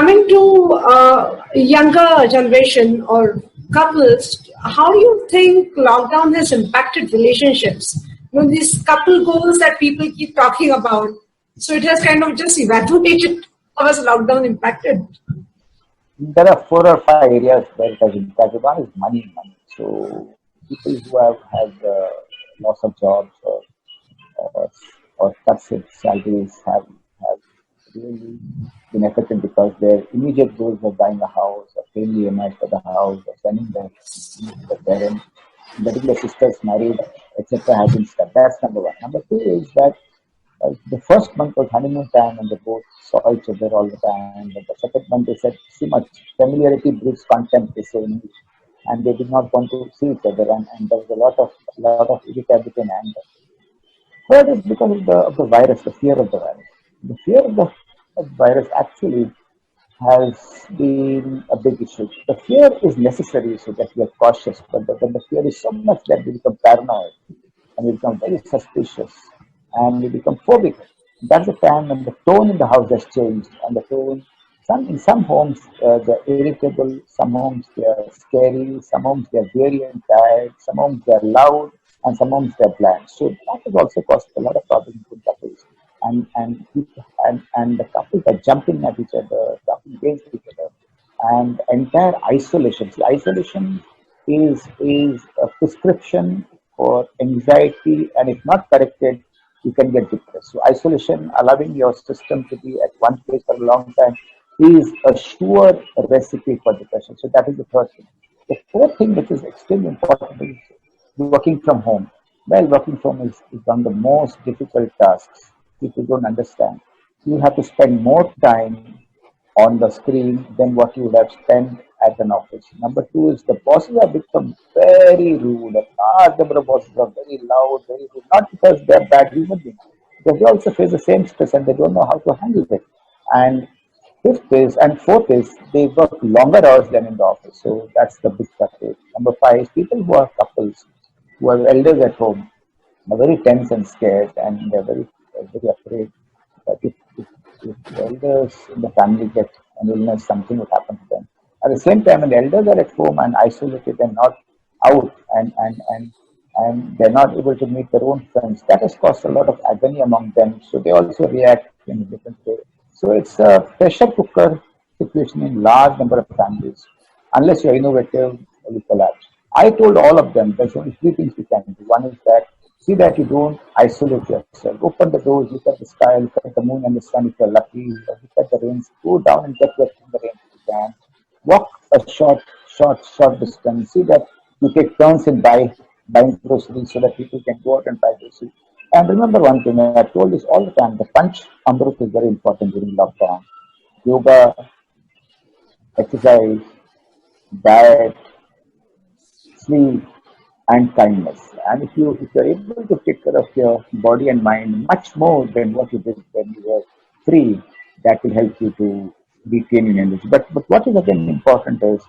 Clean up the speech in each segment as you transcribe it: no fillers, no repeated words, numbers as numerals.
coming to younger generation or couples, how do you think lockdown has impacted relationships? These couple goals that people keep talking about. So it has kind of just evaporated. How has lockdown impacted? There are 4 or 5 areas where it has impacted. One is money. So people who have had loss of jobs or, or cuts in salaries have really been affected because their immediate goals of buying a house or paying EMIs for the house or sending their money to the parents, getting their sisters married, etc. has been stuck. That's number one. Number two is that the first month was honeymoon time and they both saw each other all the time. But the second month they said too much familiarity breeds contempt, they say in English, and they did not want to see each other, and there was a lot of irritability and anger. Third is because of the virus, the fear of the virus. The fear of the virus actually has been a big issue. The fear is necessary so that we are cautious, but when the fear is so much that we become paranoid and we become very suspicious and we become phobic. That's the time when the tone in the house has changed, and the tone. In some homes they're irritable, some homes they're scary, some homes they're weary and tired, some homes they're loud, and some homes they're bland. So that has also caused a lot of problems with couples, and the couples are jumping at each other, jumping against each other, and entire isolation. See, isolation is a prescription for anxiety, and if not corrected, you can get depressed. So isolation, allowing your system to be at one place for a long time, is a sure recipe for depression. So that is the third thing. The fourth thing, which is extremely important, is working from home. Well, working from home is one of the most difficult tasks. People don't understand. You have to spend more time on the screen than what you would have spent at an office. Number two is the bosses have become very rude. A large number of bosses are very loud, very rude. Not because they're bad human beings, because they also face the same stress and they don't know how to handle it. And fourth is they work longer hours than in the office. So that's the big factor. Number five is people who are couples, who are elders at home, are very tense and scared, and they're very afraid that if the elders in the family get an illness, something would happen to them. At the same time, when the elders are at home and isolated and not out, and they're not able to meet their own friends, that has caused a lot of agony among them. So they also react in a different way. So it's a pressure cooker situation in large number of families. Unless you're innovative, you collapse. I told all of them there's only three things we can do. One is that see that you don't isolate yourself. Open the doors, look at the sky, look at the moon and the sun if you're lucky, look at the rains, go down and get wet in the rain if you can. Walk a short distance. See that you take turns in buying groceries so that people can go out and buy groceries. And remember one thing, I have told this all the time, the punch amrut is very important during lockdown. Yoga, exercise, diet, sleep, and kindness. And if you're able to take care of your body and mind much more than what you did when you were free, that will help you to retain your energy. But what is again important is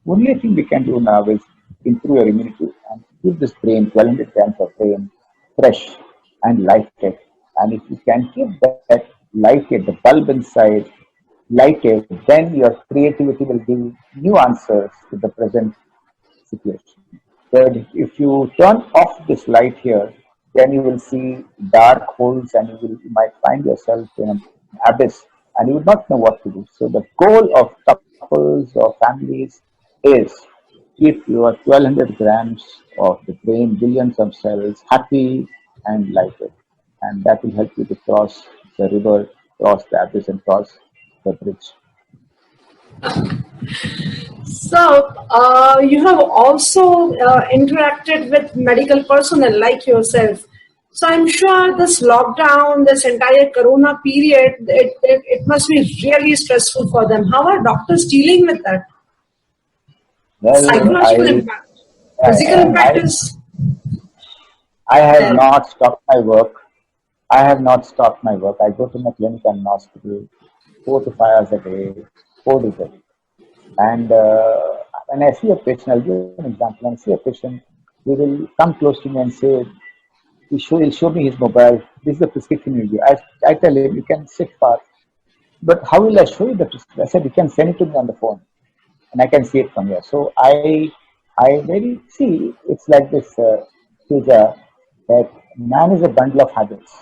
only thing we can do now is improve your immunity and keep this brain 1200 grams of brain fresh and lighted. And if you can keep that lighted, the bulb inside lighted, then your creativity will give new answers to the present situation. But if you turn off this light here, then you will see dark holes and you might find yourself in an abyss and you would not know what to do. So the goal of couples or families is keep your 1200 grams of the brain, billions of cells happy and lighted. And that will help you to cross the river, cross the abyss and cross the bridge. So, you have also interacted with medical personnel like yourself. So, I'm sure this lockdown, this entire corona period, it must be really stressful for them. How are doctors dealing with that? Well, Psychological impact, physical impact I, is I have there. not stopped my work. I have not stopped my work. I go to my clinic and hospital 4 to 5 hours a day, 4 days a week. And when I see a patient, I'll give an example. When I see a patient, he will come close to me and say, he'll show me his mobile. This is the prescription you give. I tell him, you can sit far. But how will I show you the prescription? I said, you can send it to me on the phone and I can see it from here. So I very see it's like this, Puja, that man is a bundle of habits.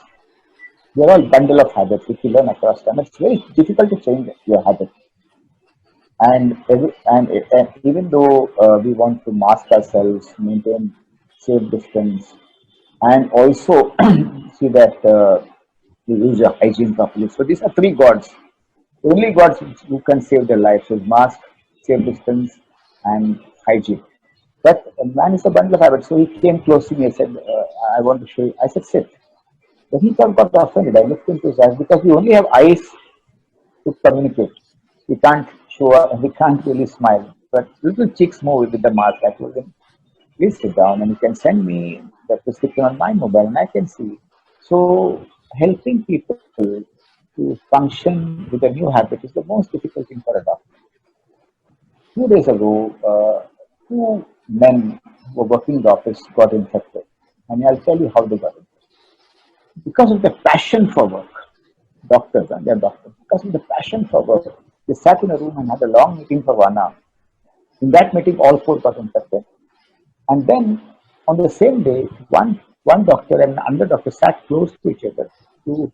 We are all bundle of habits which we learn across time. It's very difficult to change your habit. And even though we want to mask ourselves, maintain safe distance, and also see that we use your hygiene properly. So these are three gods. Only gods who can save their lives is mask, safe distance, and hygiene. But a man is a bundle of habits. So he came close to me and said, I want to show you. I said, sit. So he got offended. I looked into his eyes because we only have eyes to communicate. We can't show up, we can't really smile. But little cheeks move with the mask. I told him, please sit down and you can send me the prescription on my mobile and I can see. So helping people to function with a new habit is the most difficult thing for a doctor. 2 days ago, two men who were working in the office got infected. And I'll tell you how they got infected. Because of the passion for work, doctors and their doctors, because of the passion for work, they sat in a room and had a long meeting for 1 hour. In that meeting, all four got infected. And then on the same day, one doctor and another doctor sat close to each other to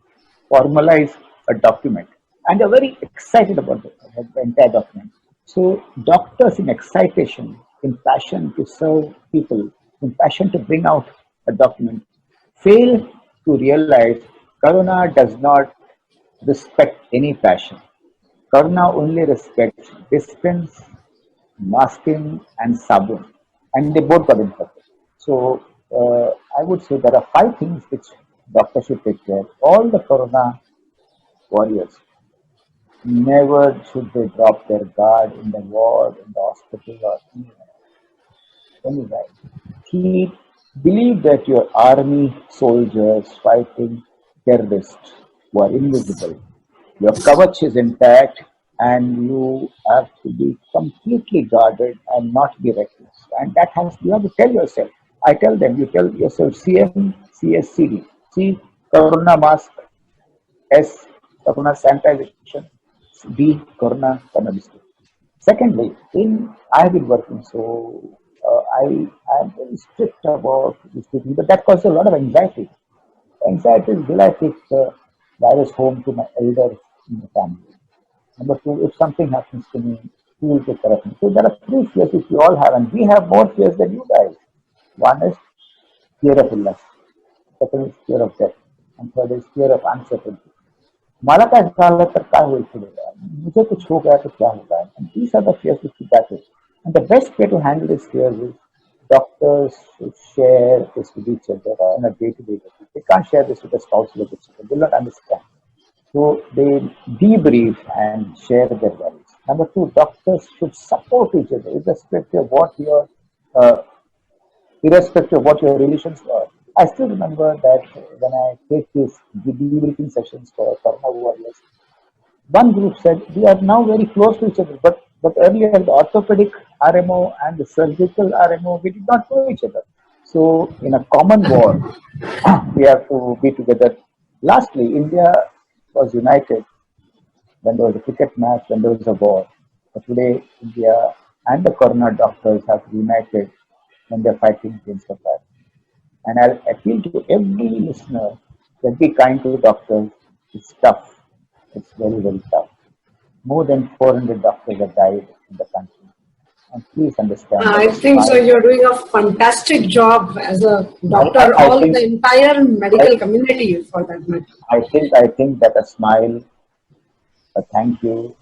formalize a document. And they're very excited about the entire document. So doctors in excitation, in passion to serve people, in passion to bring out a document, fail to realize Corona does not respect any passion. Corona only respects distance, masking, and sabun. And they both got infected. So I would say there are five things which doctors should take care. All the Corona warriors, never should they drop their guard in the ward, in the hospital, or anywhere. He believed that your army soldiers fighting terrorists who are invisible. Your kavach is intact and you have to be completely guarded and not be reckless. And that has you have to tell yourself. I tell them, you tell yourself CM, CSCD. C, Corona mask, S, Corona sanitization, D, Corona distance. Secondly, I have been working, so I am very strict about this thing, but that causes a lot of anxiety. Anxiety is, will I take the virus home to my elders in the family? Number two, if something happens to me, who will take care of me? So there are three fears which we all have, and we have more fears than you guys. One is fear of illness, second is fear of death, and third is fear of uncertainty. मला काय झालं तर काय होईल पुढे मुझे कुछ हो गया तो क्या होगा and these are the fears which we battle and the best way to handle these fears is doctors should share this with each other on a day-to-day basis. They can't share this with the spouse with each other. They will not understand. So they debrief and share their values. Number two, doctors should support each other uh, irrespective of what your relations are. I still remember that when I take these debriefing sessions for Corona warriors, one group said we are now very close to each other, but earlier the orthopedic RMO and the surgical RMO we did not know each other. So in a common war, we have to be together. Lastly, India was united when there was a cricket match, when there was a war. But today, India and the Corona doctors have united when they're fighting against the virus. And I'll appeal to every listener that be kind to doctors. It's tough. It's very, very tough. More than 400 doctors have died in the country. And please understand that I a think so. smile. You're doing a fantastic job as a doctor, I all think the entire I, medical community for that matter. I think that a smile, a thank you.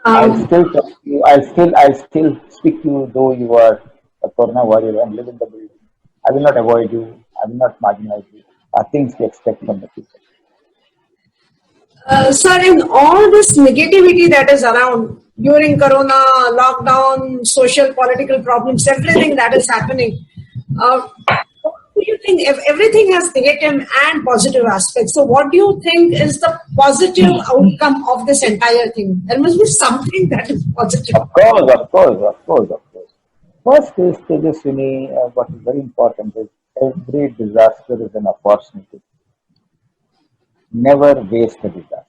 I'll Um, still talk to you. I'll still speak to you though you are a Corona warrior and live in the building. I will not avoid you. I will not marginalize you. Are things we expect from the people. Sir, in all this negativity that is around during Corona, lockdown, social, political problems, everything that is happening, what do you think? If everything has negative and positive aspects, so what do you think is the positive outcome of this entire thing? There must be something that is positive. Of course, of course, of course, of course. First is Tejaswini, what is very important is every disaster is an opportunity. Never waste a disaster.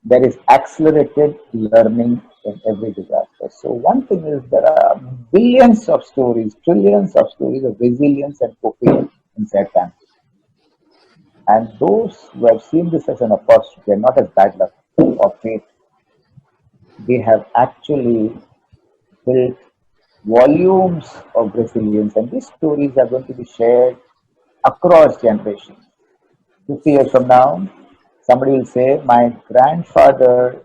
there is accelerated learning in every disaster. So one thing is there are billions of stories, trillions of stories of resilience and coping inside families. And those who have seen this as an opportunity and not as bad luck or fate, they have actually built volumes of resilience. And these stories are going to be shared across generations. 50 years from now, somebody will say, my grandfather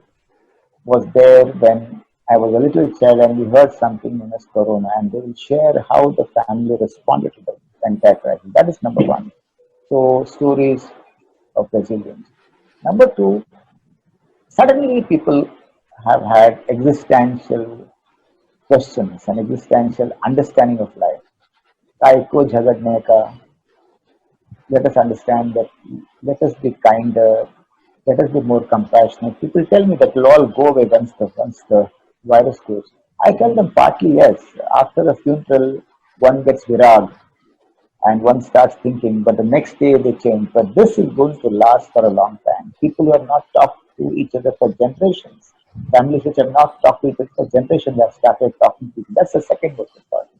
was there when I was a little child and we heard something known as corona, and they will share how the family responded to the entire crisis. That is number one. So, stories of resilience. Number two, suddenly people have had existential questions and existential understanding of life. काय को झगड़ने का, let us understand that, let us be kinder, let us be more compassionate. People tell me that will all go away once the virus goes. I tell them partly yes. After a funeral, one gets virag and one starts thinking, but the next day they change. But this is going to last for a long time. People who have not talked to each other for generations, families which have not talked to each other for generations have started talking to each other. That's the second most important.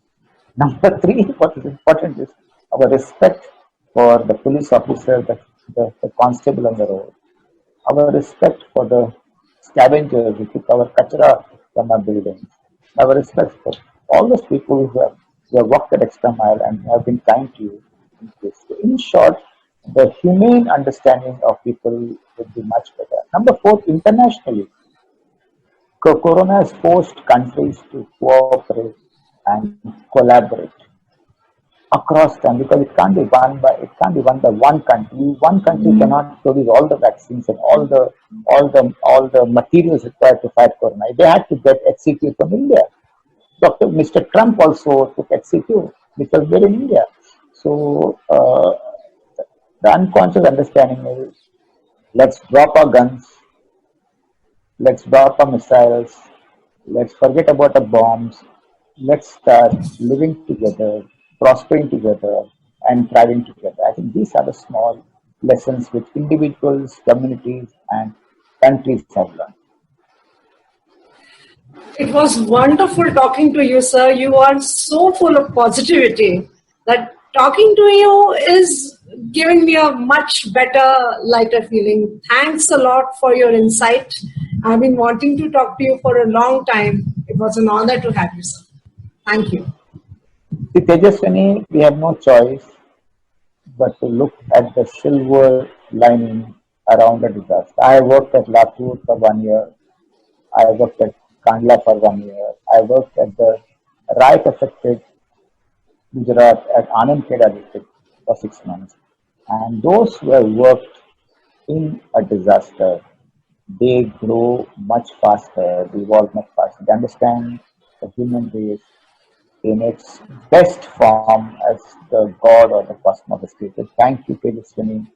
Number three, what is important is our respect for the police officer, the constable on the road, our respect for the scavengers who took our kachara from our buildings, our respect for all those people who have walked that extra mile and have been kind to you. In short, the humane understanding of people would be much better. Number four, internationally, Corona has forced countries to cooperate and collaborate across time because it can't be won by one country. One country cannot produce all the vaccines and all the materials required to fight corona. They had to get HCQ from India. Mr. Trump also took HCQ, which was made in India. So the unconscious understanding is let's drop our guns, let's drop our missiles, let's forget about the bombs, let's start living together, prospering together, and thriving together. I think these are the small lessons which individuals, communities, and countries have learned. It was wonderful talking to you, sir. You are so full of positivity that talking to you is giving me a much better, lighter feeling. Thanks a lot for your insight. I've been wanting to talk to you for a long time. It was an honor to have you, sir. Thank you. See, Tejaswini, we have no choice but to look at the silver lining around the disaster. I worked at Latur for 1 year. I worked at Kandla for 1 year. I worked at the riot affected Gujarat at Anand Kheda district for 6 months. And those who have worked in a disaster, they grow much faster, they evolve much faster. They understand the human race in its best form as the God or the cosmos has created. Thank you, Tejaswini,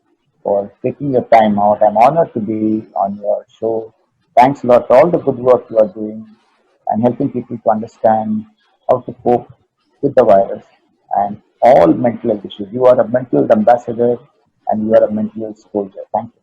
for taking your time out. I'm honored to be on your show. Thanks a lot for all the good work you are doing and helping people to understand how to cope with the virus and all mental health issues. You are a mental health ambassador and you are a mental health soldier. Thank you.